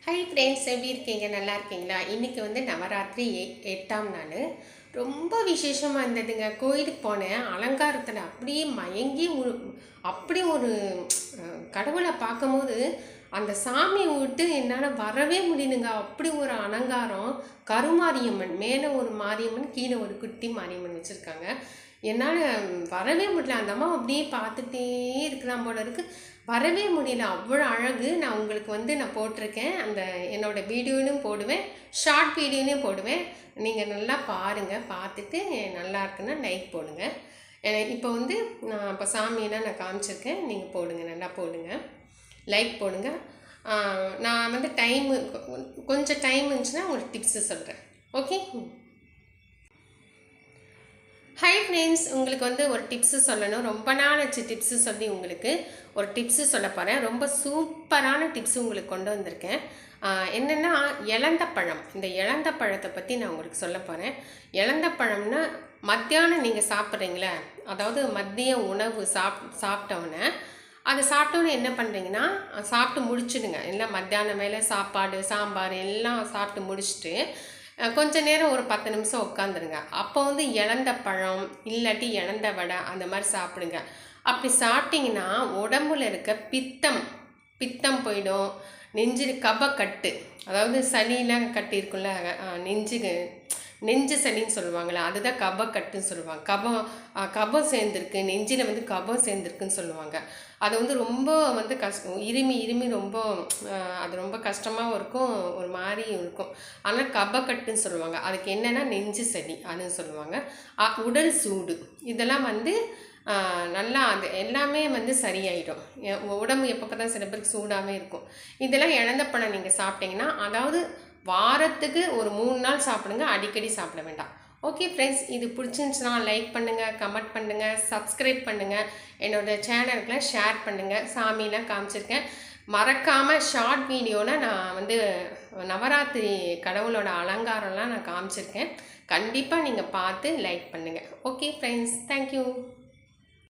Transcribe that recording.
Hi friends, எப்படி இருக்கீங்க? நல்லா இருக்கீங்களா? இன்றைக்கி வந்து நவராத்திரி 8ஆம் நாள். ரொம்ப விசேஷமாக இருந்ததுங்க. கோயிலுக்கு போனேன். அலங்காரத்தில் அப்படியே மயங்கி அப்படி ஒரு கடவுளை பார்க்கும்போது அந்த சாமியை விட்டு என்னால் வரவே முடியணுங்க. அப்படி ஒரு அலங்காரம். கருமாரியம்மன் மேலே ஒரு மாரியம்மன், கீழே ஒரு குட்டி மாரியம்மன் வச்சுருக்காங்க. என்னால் வரவே முடியல. அந்த அம்மா அப்படியே பார்த்துட்டே இருக்கலாம் போல இருக்குது. வரவே முடியல. அவ்வளோ அழகு. நான் உங்களுக்கு வந்து நான் போட்டிருக்கேன். அந்த என்னோடய வீடியோலையும் போடுவேன், ஷார்ட் வீடியோலையும் போடுவேன். நீங்கள் நல்லா பாருங்கள். பார்த்துட்டு நல்லா இருக்குன்னா லைக் போடுங்க. இப்போ வந்து நான் இப்போ சாமியெல்லாம் நான் காமிச்சிருக்கேன். நீங்கள் போடுங்க, நல்லா போடுங்க, லைக் போடுங்க. நான் வந்து கொஞ்சம் டைம் இருந்துச்சுன்னா உங்களுக்கு டிப்ஸு சொல்கிறேன். ஓகே. ஹை ஃப்ரெண்ட்ஸ், உங்களுக்கு வந்து ஒரு டிப்ஸு சொல்லணும். ரொம்ப நாள் ஆச்சு டிப்ஸு சொல்லி. உங்களுக்கு ஒரு டிப்ஸு சொல்ல போகிறேன். ரொம்ப சூப்பரான டிப்ஸு உங்களுக்கு கொண்டு வந்திருக்கேன். என்னென்னா, இலந்த பழம். இந்த இலந்த பழத்தை பற்றி நான் உங்களுக்கு சொல்ல போகிறேன். இலந்த பழம்னா மத்தியானம் நீங்கள் சாப்பிட்றீங்களே, அதாவது மதிய உணவு சாப்பிட்டோன்னே அதை சாப்பிட்டோன்னே என்ன பண்ணுறீங்கன்னா, சாப்பிட்டு முடிச்சுடுங்க. இல்லை மத்தியானம் மேலே சாப்பாடு, சாம்பார் எல்லாம் சாப்பிட்டு முடிச்சுட்டு கொஞ்ச நேரம் ஒரு 10 நிமிஷம் உட்காந்துருங்க. அப்போ வந்து இலந்த பழம் இல்லாட்டி இலந்த வடை அந்த மாதிரி சாப்பிடுங்க. அப்படி சாப்பிட்டிங்கன்னா உடம்புல இருக்க பித்தம் போயிடும். கபக்கட்டு, அதாவது சளியெலாம் கட்டி இருக்குல்ல, நெஞ்சு சளின்னு சொல்லுவாங்களே, அதுதான் கபக்கட்டுன்னு சொல்லுவாங்க. கபம் சேர்ந்துருக்கு, நெஞ்சில் வந்து கபம் சேர்ந்துருக்குன்னு சொல்லுவாங்க. அது வந்து ரொம்ப வந்து இருமி ரொம்ப அது ரொம்ப கஷ்டமாகவும் இருக்கும், ஒரு மாதிரியும் இருக்கும். ஆனால் கபக்கட்டுன்னு சொல்லுவாங்க. அதுக்கு என்னென்னா நெஞ்சு சளி அதுன்னு சொல்லுவாங்க. உடல் சூடு, இதெல்லாம் வந்து நல்லா அது எல்லாமே வந்து சரியாயிடும். உடம்பு எப்போ தான் சில பேருக்கு சூடாகவே இருக்கும். இதெல்லாம் இழந்த பழம் நீங்கள் சாப்பிட்டீங்கன்னா, அதாவது வாரத்துக்கு ஒரு 3 நாள் சாப்பிடுங்க, அடிக்கடி சாப்பிட வேண்டாம். ஓகே ஃப்ரெண்ட்ஸ், இது பிடிச்சிருந்துச்சுன்னா லைக் பண்ணுங்கள், கமெண்ட் பண்ணுங்கள், சப்ஸ்கிரைப் பண்ணுங்கள், என்னோடய சேனலுக்குலாம் ஷேர் பண்ணுங்கள். சாமியெலாம் காமிச்சிருக்கேன். மறக்காமல் ஷார்ட் வீடியோவில் நான் வந்து நவராத்திரி கடவுளோட அலங்காரம்லாம் நான் காமிச்சிருக்கேன். கண்டிப்பாக நீங்கள் பார்த்து லைக் பண்ணுங்கள். Okay friends, thank you.